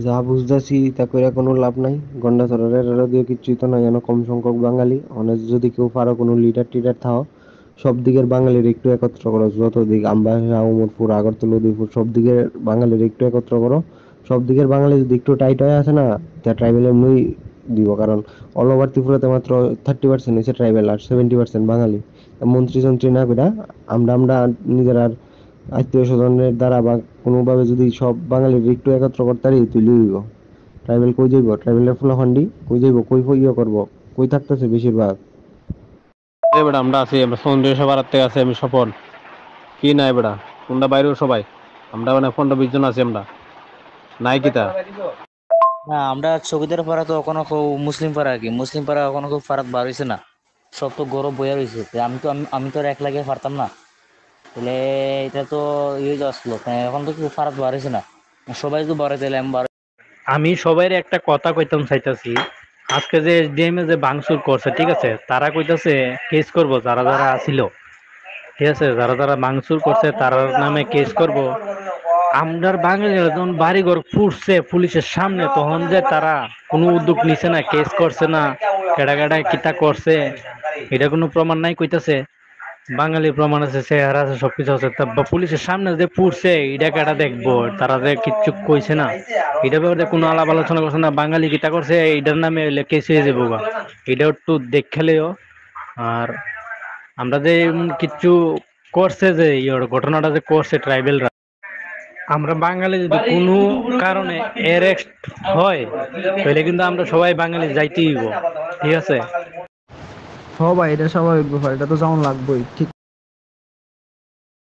যা বুঝতেছি তা কইরা কোনো লাভ নাই। গন্ডাছড়ার দিয়ে কিচ্ছুই তো নাই, এন কম সংখ্যক বাঙালি অনেক, যদি কেউ পারো কোনো লিডার টিডার থাও, সব দিকের বাঙালির একটু একত্র করো, যত দিক আমবাসা, উমরপুর, আগরতলা, উদয়পুর, সব দিকের বাঙালির একটু একত্র করো। সব দিকের বাঙালি যদি একটু টাইট হয়ে আসে না, তা ট্রাইবেল এমনি দিব। কারণ অল ওভার ত্রিপুরাতে মাত্র 30% হচ্ছে ট্রাইবেল, আর 70% বাঙালি। মন্ত্রী যন্ত্রী না কইরা আমরা আমরা নিজের আর আত্মীয় স্বজনের দ্বারা বা কোনোভাবে যদি সব বাঙালির একটু একত্র করতে পারি, তুই লইব। ট্রাইবেল কই যাইব? ট্রাইবেলের ফুলাফান্ডি কই যাইব? কই ইয়ে করবো? কই থাকতেছে বেশিরভাগ? এই বেটা আমরা আছি, আমরা সন্দেশ সবার থেকে আছি, আমি সফল। কি নাই বেটা, তোমরা বাইরেও সবাই, আমরা মানে 15-20 জন আছি আমরা, নাই কিতা। না, আমরা চৌকিদার পাড়া তো এখনো খুব মুসলিম পাড়া আর কি, মুসলিম পাড়া এখনো খুব ফারাক বার হয়েছে না। সব তো গরম বইয়া রয়েছে, আমি তো আর এক লাগে পারতাম না। তাহলে এটা তো ইয়ে আসলো, এখন তো খুব ফারাক বার হয়েছে না। সবাই তো বাড়ে, তাহলে আমি বাড়ে। আমি সবাই একটা কথা কইতাম চাইতাছি। আজকে যে এসডিএম এ যে ভাঙচুর করছে, ঠিক আছে, তারা কইতাছে কেস করব, যারা যারা আসিল, ঠিক আছে, যারা যারা ভাঙচুর করছে তার নামে কেস করব। আমরার বাঙালিরা যখন বাড়িঘর ফুটছে পুলিশের সামনে, তখন যে তারা কোনো উদ্যোগ নিছে না, কেস করছে না, কেডা কেডা কিতা করছে এটা কোনো প্রমাণ নাই কইতাছে। বাঙালির প্রমাণ আছে, চেহারা আছে, সবকিছু আছে, তা পুলিশের সামনে যে পুড়ছে এটা কেডা দেখবো? তারা যে কিচ্ছু কইছে না, এটা ব্যাপারে কোনো আলাপ আলোচনা করছে না। বাঙালি কিতা করছে এটার নামে কেস হয়ে যাবো গা, এটা একটু দেখলেও। আর আমরা যে কিচ্ছু করছে, যে ঘটনাটা যে করছে ট্রাইবেলরা, আমরা বাঙালি যদি কোনো কারণে অ্যারেস্ট হয়, তাহলে কিন্তু আমরা সবাই বাঙালি যাইতেই হইব, ঠিক আছে। হ ভাই, এটা স্বাভাবিক ব্যাপার, এটা তো যেমন লাগবেই ঠিক।